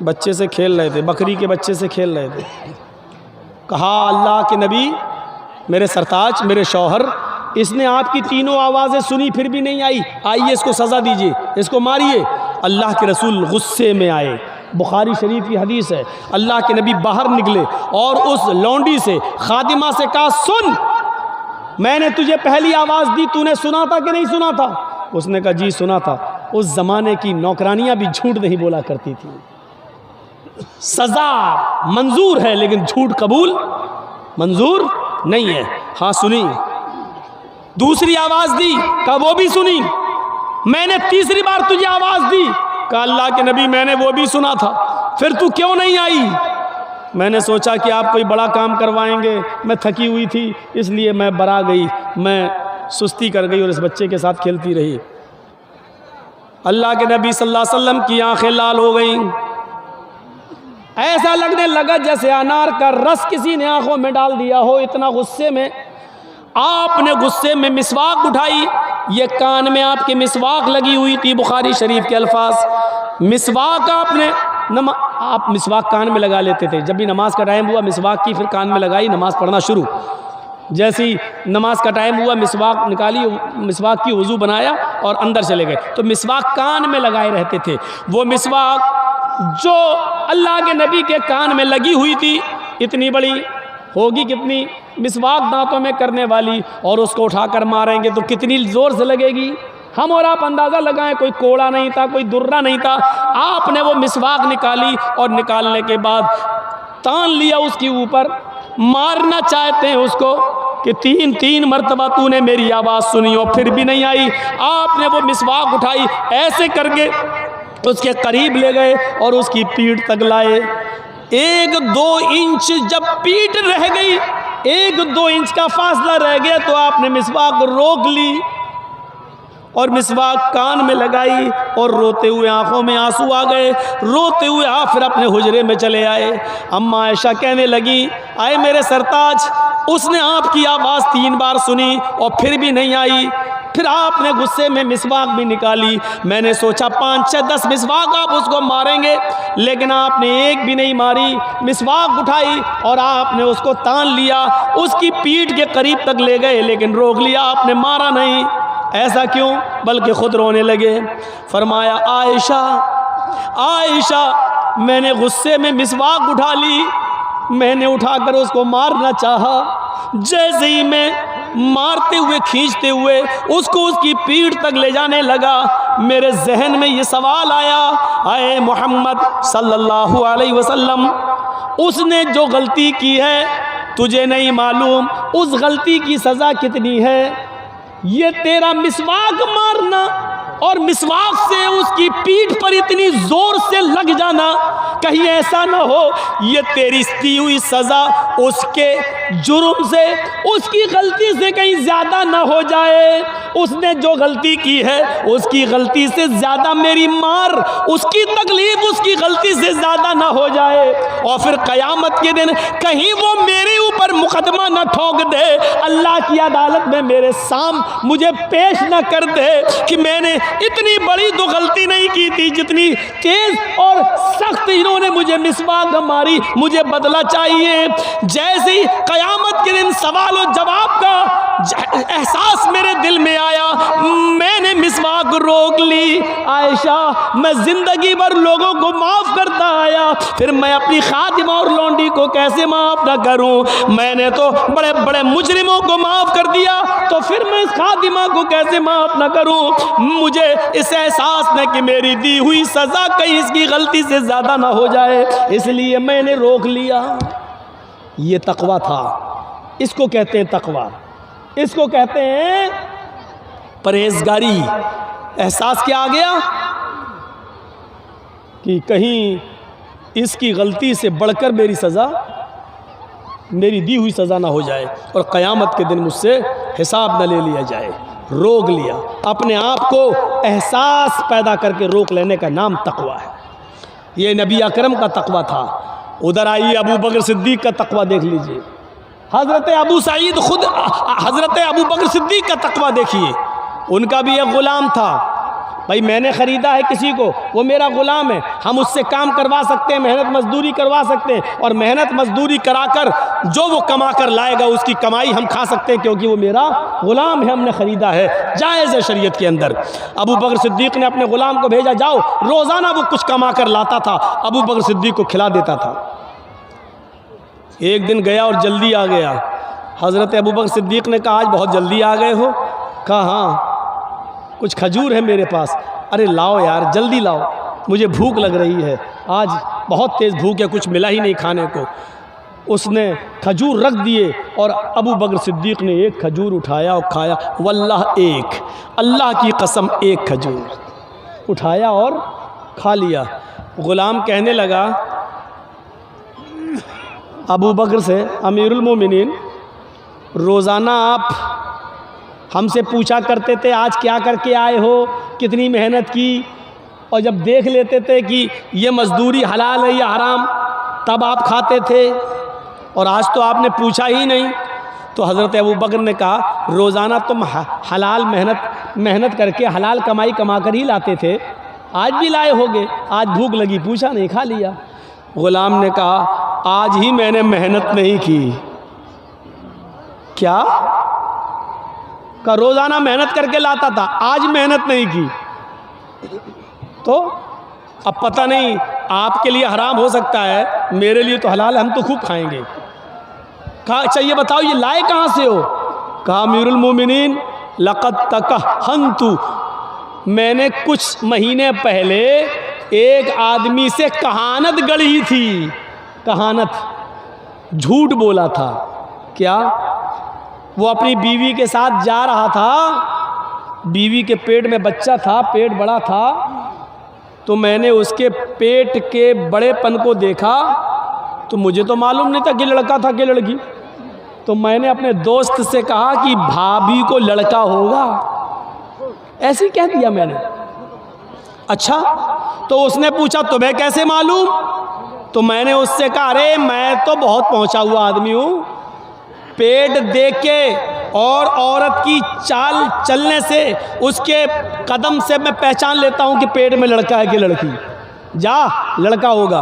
बच्चे से खेल रहे थे, बकरी के बच्चे से खेल रहे थे। कहा अल्लाह के नबी, मेरे सरताज, मेरे शौहर, इसने आपकी तीनों आवाज़ें सुनी फिर भी नहीं आई, आइए इसको सज़ा दीजिए, इसको मारिए। अल्लाह के रसूल गुस्से में आए। बुखारी शरीफ की हदीस है। अल्लाह के नबी बाहर निकले और उस लौंडी से, खादिमा से कहा, सुन, मैंने तुझे पहली आवाज़ दी, तूने सुना था कि नहीं सुना था? उसने कहा जी सुना था। उस ज़माने की नौकरानियाँ भी झूठ नहीं बोला करती थी। सज़ा मंजूर है लेकिन झूठ कबूल मंजूर नहीं है। हाँ सुनी। दूसरी आवाज़ दी, कहा वो भी सुनी। मैंने तीसरी बार तुझे आवाज़ दी, कहा अल्लाह के नबी मैंने वो भी सुना था, फिर तू क्यों नहीं आई? मैंने सोचा कि आप कोई बड़ा काम करवाएंगे, मैं थकी हुई थी इसलिए मैं बरा गई, मैं सुस्ती कर गई और इस बच्चे के साथ खेलती रही। अल्लाह के नबी सल्लल्लाहु अलैहि वसल्लम की आंखें लाल हो गईं। ऐसा लगने लगा जैसे अनार का रस किसी ने आंखों में डाल दिया हो, इतना गुस्से में। आपने गुस्से में मिसवाक उठाई, ये कान में आपके मिसवाक लगी हुई थी। बुखारी शरीफ के अल्फाज, मिसवाक आपने आप मिसवाक कान में लगा लेते थे। जब भी नमाज का टाइम हुआ मिसवाक की फिर कान में लगाई, नमाज पढ़ना शुरू। जैसी नमाज का टाइम हुआ मिसवाक निकाली, मिसवाक की वज़ू बनाया और अंदर चले गए। तो मिसवाक कान में लगाए रहते थे। वो मिसवाक जो अल्लाह के नबी के कान में लगी हुई थी, इतनी बड़ी होगी कितनी, मिसवाक दांतों में करने वाली, और उसको उठाकर मारेंगे तो कितनी ज़ोर से लगेगी। हम और आप अंदाज़ा लगाएं, कोई कोड़ा नहीं था, कोई दुर्रा नहीं था। आपने वो मिसवाक निकाली और निकालने के बाद तान लिया उसके ऊपर। मारना चाहते हैं उसको कि तीन तीन मरतबा तूने मेरी आवाज़ सुनी और फिर भी नहीं आई। आपने वो मिसवाक उठाई, ऐसे करके उसके करीब ले गए और उसकी पीठ तक लाए। 1-2 इंच जब पीठ रह गई, 1-2 इंच का फासला रह गया तो आपने मिसवाक रोक ली और मिसवाक कान में लगाई और रोते हुए आंखों में आंसू आ गए। रोते हुए आप फिर अपने हुजरे में चले आए। अम्मा आयशा कहने लगी, आए मेरे सरताज, उसने आपकी आवाज़ 3 बार सुनी और फिर भी नहीं आई। फिर आपने गुस्से में मिसवाक भी निकाली। मैंने सोचा 5-6-10 मिसवाक आप उसको मारेंगे, लेकिन आपने एक भी नहीं मारी। मिसवाक उठाई और आपने उसको तान लिया, उसकी पीठ के करीब तक ले गए, लेकिन रोक लिया, आपने मारा नहीं। ऐसा क्यों? बल्कि खुद रोने लगे। फरमाया, आयशा आयशा, मैंने गुस्से में मिसवाक उठा ली, मैंने उठाकर उसको मारना चाहा। जैसे ही मैं मारते हुए खींचते हुए उसको उसकी पीठ तक ले जाने लगा, मेरे जहन में ये सवाल आया, आए मोहम्मद सल्लल्लाहु अलैहि वसल्लम, उसने जो गलती की है तुझे नहीं मालूम उस गलती की सज़ा कितनी है? ये तेरा मिसवाक मारना और मिसवाक से उसकी पीठ पर इतनी जोर से लग जाना, कहीं ऐसा ना हो ये तेरी दी हुई सज़ा उसके जुर्म से, उसकी गलती से कहीं ज़्यादा ना हो जाए। उसने जो गलती की है उसकी गलती से ज़्यादा मेरी मार, उसकी तकलीफ उसकी गलती से ज़्यादा ना हो जाए, और फिर क़यामत के दिन कहीं वो मेरे ऊपर मुकदमा ना ठोक दे, अल्लाह की अदालत में मेरे सामने मुझे पेश ना कर दे कि मैंने इतनी बड़ी तो गलती नहीं की थी, जितनी तेज और सख्त इन्होंने मुझे मिसवाक मारी, मुझे बदला चाहिए। जैसे ही क़यामत के दिन सवाल और जवाब का एहसास मेरे दिल में आया, मैंने मिसवाक रोक ली। आयशा, मैं जिंदगी भर लोगों को माफ़ करता आया, फिर मैं अपनी खादिमा और लौंडी को कैसे माफ़ ना करूं? मैंने तो बड़े बड़े मुजरिमों को माफ़ कर दिया, तो फिर मैं इस खादिमा को कैसे माफ़ ना करूं? मुझे इस एहसास ने कि मेरी दी हुई सज़ा कहीं इसकी गलती से ज़्यादा ना हो जाए, इसलिए मैंने रोक लिया। ये तकवा था, इसको कहते हैं तकवा, इसको कहते हैं परहेजगारी। एहसास क्या आ गया कि कहीं इसकी गलती से बढ़कर मेरी सज़ा, मेरी दी हुई सज़ा ना हो जाए और क़यामत के दिन मुझसे हिसाब न ले लिया जाए। रोक लिया, अपने आप को एहसास पैदा करके रोक लेने का नाम तकवा है। ये नबी अकरम का तकवा था। उधर आइए अबू बकर सिद्दीक़ का तकवा देख लीजिए। हज़रत अबू सईद खुद हज़रत अबू बकर सिद्दीक़ का तकवा देखिए। उनका भी एक ग़ुलाम था, भाई मैंने ख़रीदा है किसी को, वो मेरा ग़ुलाम है, हम उससे काम करवा सकते हैं, मेहनत मजदूरी करवा सकते हैं, और मेहनत मजदूरी कराकर जो वो कमा कर लाएगा उसकी कमाई हम खा सकते हैं, क्योंकि वो मेरा ग़ुलाम है, हमने ख़रीदा है, जायज़ है शरीयत के अंदर। अबू बकर सिद्दीक़ ने अपने ग़ुलाम को भेजा, जाओ, रोज़ाना वो कुछ कमा कर लाता था, अबू बकर सिद्दीक़ को खिला देता था। एक दिन गया और जल्दी आ गया। हज़रत अबू बकर सिद्दीक़ ने कहा, आज बहुत जल्दी आ गए हो? कहा हाँ, कुछ खजूर है मेरे पास। अरे लाओ यार, जल्दी लाओ, मुझे भूख लग रही है, आज बहुत तेज़ भूख है, कुछ मिला ही नहीं खाने को। उसने खजूर रख दिए और अबू बकर सिद्दीक़ ने एक खजूर उठाया और खाया। वल्लाह, एक, अल्लाह की कसम, एक खजूर उठाया और खा लिया। ग़ुलाम कहने लगा अबू बकर से, अमीरुल मोमिनीन, रोज़ाना आप हमसे पूछा करते थे आज क्या करके आए हो, कितनी मेहनत की, और जब देख लेते थे कि ये मजदूरी हलाल है या हराम तब आप खाते थे, और आज तो आपने पूछा ही नहीं। तो हज़रत अबू बकर ने कहा, रोज़ाना तुम हलाल मेहनत करके हलाल कमाई कमा कर ही लाते थे, आज भी लाए होगे, आज भूख लगी, पूछा नहीं, खा लिया। ग़ुलाम ने कहा, आज ही मैंने मेहनत नहीं की। क्या? का रोज़ाना मेहनत करके लाता था, आज मेहनत नहीं की। तो अब पता नहीं, आपके लिए हराम हो सकता है, मेरे लिए तो हलाल है, हम तो खूब खाएंगे। कहा अच्छा ये बताओ ये लाए कहाँ से हो? कहा अमीरुल मोमिनीन, लक़द तकहन्तु, मैंने कुछ महीने पहले एक आदमी से कहानत गढ़ी थी। कहानत, झूठ बोला था। क्या? वो अपनी बीवी के साथ जा रहा था, बीवी के पेट में बच्चा था, पेट बड़ा था, तो मैंने उसके पेट के बड़ेपन को देखा, तो मुझे तो मालूम नहीं था कि लड़का था कि लड़की। तो मैंने अपने दोस्त से कहा कि भाभी को लड़का होगा, ऐसे ही कह दिया मैंने। अच्छा, तो उसने पूछा तुम्हें कैसे मालूम? तो मैंने उससे कहा, अरे मैं तो बहुत पहुंचा हुआ आदमी हूँ, पेट देख के और औरत की चाल चलने से, उसके कदम से मैं पहचान लेता हूँ कि पेट में लड़का है कि लड़की। जा, लड़का होगा।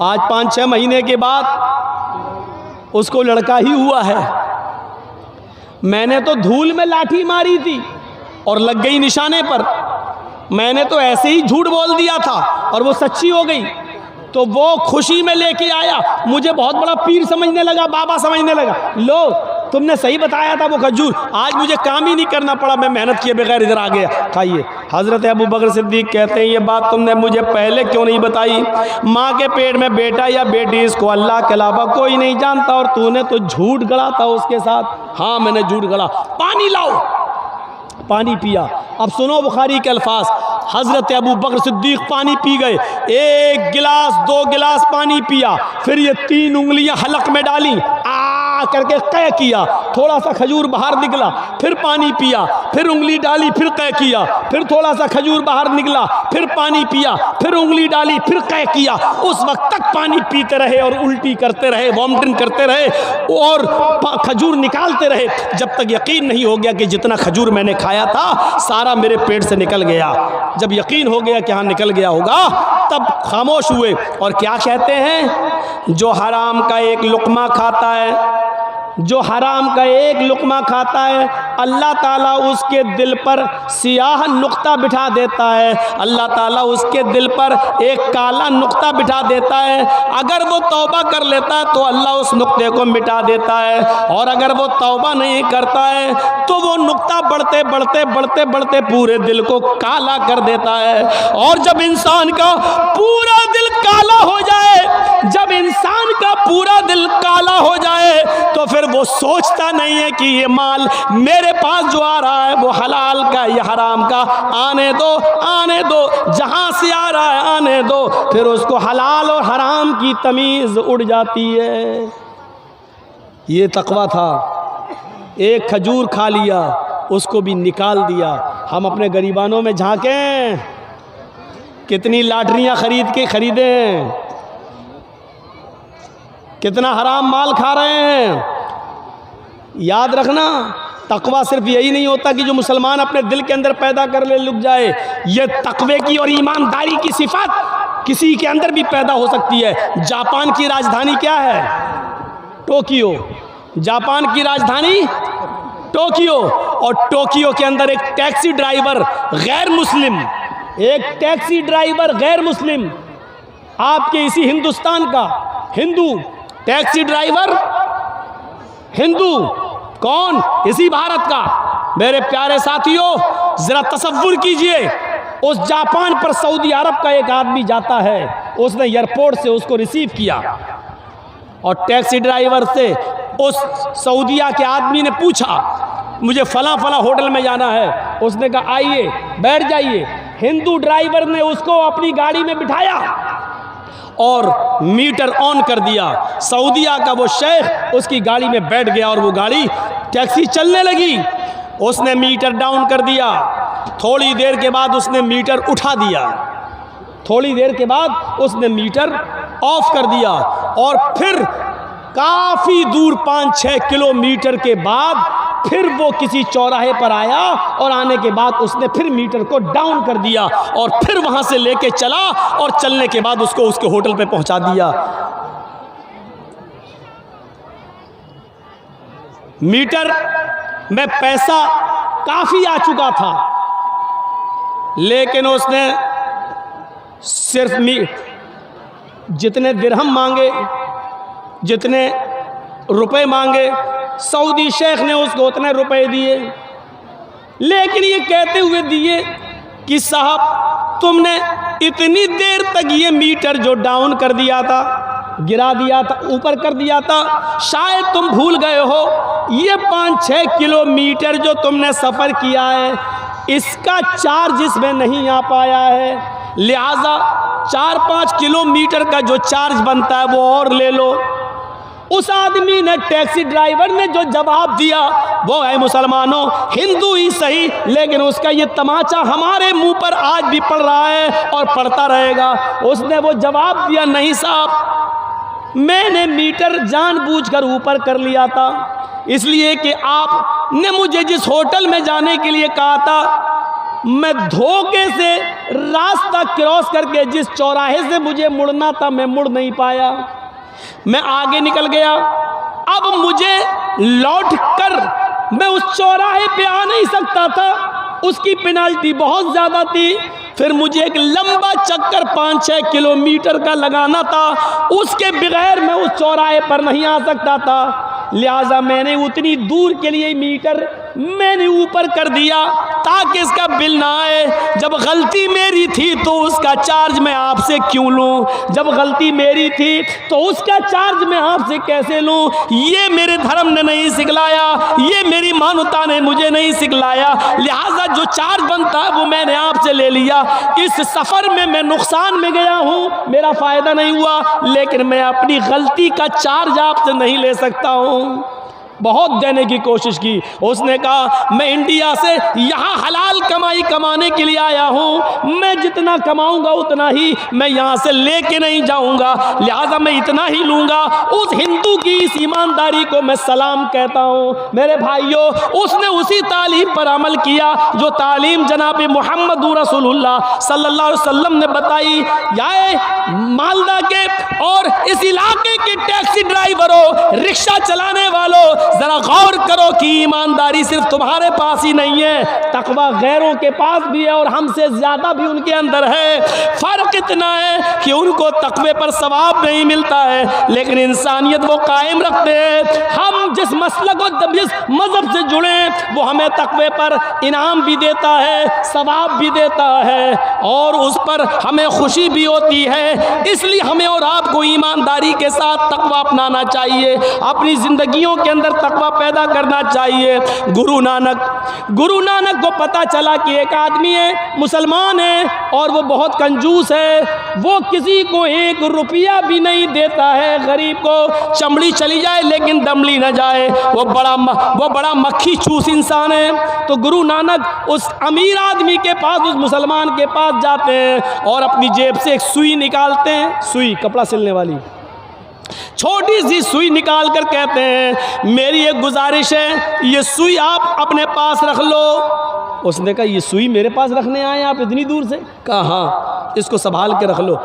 आज 5-6 महीने के बाद उसको लड़का ही हुआ है। मैंने तो धूल में लाठी मारी थी और लग गई निशाने पर। मैंने तो ऐसे ही झूठ बोल दिया था और वो सच्ची हो गई। तो वो खुशी में लेके आया, मुझे बहुत बड़ा पीर समझने लगा, बाबा समझने लगा। लो, तुमने सही बताया था वो खजूर, आज मुझे काम ही नहीं करना पड़ा, मैं मेहनत किए बगैर इधर आ गया, खाइए। हज़रत अबू बकर सिद्दीक़ कहते हैं, ये बात तुमने मुझे पहले क्यों नहीं बताई? माँ के पेट में बेटा या बेटी, इसको अल्लाह के अलावा कोई नहीं जानता, और तूने तो झूठ गढ़ा था उसके साथ। हाँ, मैंने झूठ गढ़ा। पानी लाओ, पानी पिया। अब सुनो बुखारी के अल्फाज, हज़रत अबू बकर सिद्दीक़ पानी पी गए, 1 गिलास 2 गिलास पानी पिया, फिर ये 3 उंगलियां हलक में डाली, आ करके कै किया, थोड़ा सा खजूर बाहर निकला, फिर पानी पिया, फिर उंगली डाली, फिर कै किया, फिर थोड़ा सा खजूर बाहर निकला, फिर पानी पिया, फिर उंगली डाली, फिर कै किया। उस वक्त तक पानी पीते रहे और उल्टी करते रहे, वॉमिटिंग करते रहे और खजूर निकालते रहे, जब तक यकीन नहीं हो गया कि जितना खजूर मैंने खाया था सारा मेरे पेट से निकल गया। जब यकीन हो गया कि हाँ निकल गया होगा, तब खामोश हुए और क्या कहते हैं, जो हराम का एक लुक़मा खाता है, जो हराम का एक लुक़मा खाता है, अल्लाह ताला उसके दिल पर सियाह नुक्ता बिठा देता है, अल्लाह ताला उसके दिल पर एक काला नुक्ता बिठा देता है। अगर वो तौबा कर लेता है तो अल्लाह उस नुक्ते को मिटा देता है, और अगर वो तौबा नहीं करता है तो वो नुक्ता बढ़ते बढ़ते बढ़ते बढ़ते पूरे दिल को काला कर देता है। और जब इंसान का पूरा दिल काला हो जाए, जब इंसान का पूरा दिल काला हो जाए, तो फिर वो सोचता नहीं है कि ये माल मेरे पास जो आ रहा है वो हलाल का या हराम का, आने दो आने दो, जहां से आ रहा है आने दो। फिर उसको हलाल और हराम की तमीज़ उड़ जाती है। ये तकवा था, एक खजूर खा लिया, उसको भी निकाल दिया। हम अपने गरीबानों में झांकें, कितनी लाटरियां खरीदें, कितना हराम माल खा रहे हैं। याद रखना, तकवा सिर्फ यही नहीं होता कि जो मुसलमान अपने दिल के अंदर पैदा कर ले लुक जाए, ये तकवे की और ईमानदारी की सिफत किसी के अंदर भी पैदा हो सकती है। जापान की राजधानी क्या है? टोक्यो। जापान की राजधानी टोक्यो, और टोक्यो के अंदर एक टैक्सी ड्राइवर गैर मुस्लिम, एक टैक्सी ड्राइवर गैर मुस्लिम, आपके इसी हिंदुस्तान का हिंदू टैक्सी ड्राइवर हिंदू, कौन? इसी भारत का। मेरे प्यारे साथियों, जरा तसव्वुर कीजिए, उस जापान पर सऊदी अरब का एक आदमी जाता है, उसने एयरपोर्ट से उसको रिसीव किया और टैक्सी ड्राइवर से उस सऊदिया के आदमी ने पूछा मुझे फला फला होटल में जाना है। उसने कहा आइए बैठ जाइए। हिंदू ड्राइवर ने उसको अपनी गाड़ी में बिठाया और मीटर ऑन कर दिया। सऊदिया का वो शेख उसकी गाड़ी में बैठ गया और वो गाड़ी टैक्सी चलने लगी। उसने मीटर डाउन कर दिया, थोड़ी देर के बाद उसने मीटर उठा दिया, थोड़ी देर के बाद उसने मीटर ऑफ कर दिया और फिर काफ़ी दूर 5-6 किलोमीटर के बाद फिर वो किसी चौराहे पर आया और आने के बाद उसने फिर मीटर को डाउन कर दिया और फिर वहाँ से लेके चला और चलने के बाद उसको उसके होटल पे पहुँचा दिया। मीटर में पैसा काफ़ी आ चुका था, लेकिन उसने सिर्फ जितने दिरहम मांगे, जितने रुपए मांगे, सऊदी शेख ने उसको उतने रुपए दिए, लेकिन ये कहते हुए दिए कि साहब तुमने इतनी देर तक ये मीटर जो डाउन कर दिया था, गिरा दिया था, ऊपर कर दिया था, शायद तुम भूल गए हो ये 5-6 किलोमीटर जो तुमने सफ़र किया है इसका चार्ज इसमें नहीं आ पाया है, लिहाजा 4-5 किलोमीटर का जो चार्ज बनता है वो और ले लो। उस आदमी ने, टैक्सी ड्राइवर ने जो जवाब दिया वो है मुसलमानों, हिंदू ही सही, लेकिन उसका ये तमाचा हमारे मुंह पर आज भी पड़ रहा है और पड़ता रहेगा। उसने वो जवाब दिया नहीं साहब, मैंने मीटर जानबूझकर ऊपर कर लिया था इसलिए कि आपने मुझे जिस होटल में जाने के लिए कहा था, मैं धोखे से रास्ता क्रॉस करके जिस चौराहे से मुझे मुड़ना था मैं मुड़ नहीं पाया, मैं आगे निकल गया। अब मुझे लौट कर मैं उस चौराहे पे आ नहीं सकता था, उसकी पेनाल्टी बहुत ज़्यादा थी, फिर मुझे एक लंबा चक्कर 5-6 किलोमीटर का लगाना था, उसके बगैर मैं उस चौराहे पर नहीं आ सकता था, लिहाजा मैंने उतनी दूर के लिए मीटर मैंने ऊपर कर दिया ताकि इसका बिल ना आए। जब गलती मेरी थी तो उसका चार्ज मैं आपसे क्यों लूं? जब गलती मेरी थी तो उसका चार्ज मैं आपसे कैसे लूं? ये मेरे धर्म ने नहीं सिखलाया, ये मेरी मानवता ने मुझे नहीं सिखलाया, लिहाजा जो चार्ज बनता है वो मैंने आपसे ले लिया। इस सफ़र में मैं नुकसान में गया हूँ, मेरा फ़ायदा नहीं हुआ, लेकिन मैं अपनी गलती का चार्ज आपसे नहीं ले सकता हूँ। बहुत देने की कोशिश की। उसने कहा मैं इंडिया से यहाँ हलाल कमाई कमाने के लिए आया हूँ, मैं जितना कमाऊँगा उतना ही मैं यहाँ से लेके नहीं जाऊँगा, लिहाजा मैं इतना ही लूँगा। उस हिंदू की इस ईमानदारी को मैं सलाम कहता हूँ। मेरे भाइयों, उसने उसी तालीम पर अमल किया जो तालीम जनाब मोहम्मद रसूलुल्लाह सल्लल्लाहु अलैहि वसल्लम ने बताई। याए मालदा के और इस इलाके के टैक्सी ड्राइवरों, रिक्शा चलाने वालों, जरा गौर करो कि ईमानदारी सिर्फ तुम्हारे पास ही नहीं है, तकवा गैरों के पास भी है और हमसे ज्यादा भी उनके अंदर है। फर्क इतना है कि उनको तकवे पर सवाब नहीं मिलता है, लेकिन इंसानियत वो कायम रखते हैं। हम जिस मसलक और जिस मजहब से जुड़े वो हमें तकवे पर इनाम भी देता है, सवाब भी देता है और उस पर हमें खुशी भी होती है। इसलिए हमें और आपको ईमानदारी के साथ तकवा अपनाना चाहिए, अपनी जिंदगियों के अंदर तकवा पैदा करना चाहिए। गुरु नानक को पता चला कि एक आदमी है, मुसलमान है और वो बहुत कंजूस है, वो किसी को 1 रुपया भी नहीं देता है, गरीब को चमड़ी चली जाए लेकिन दमड़ी न जाए, वो बड़ा मक्खी चूस इंसान है। तो गुरु नानक उस अमीर आदमी के पास, उस मुसलमान के पास जाते हैं और अपनी जेब से एक सुई निकालते हैं, सुई कपड़ा सिलने वाली, छोटी सी सुई निकाल कर कहते हैं मेरी एक गुजारिश है, ये सुई आप अपने पास रख लो। उसने कहा ये सुई मेरे पास रखने आए आप इतनी दूर से? कहा हाँ, इसको संभाल के रख लो।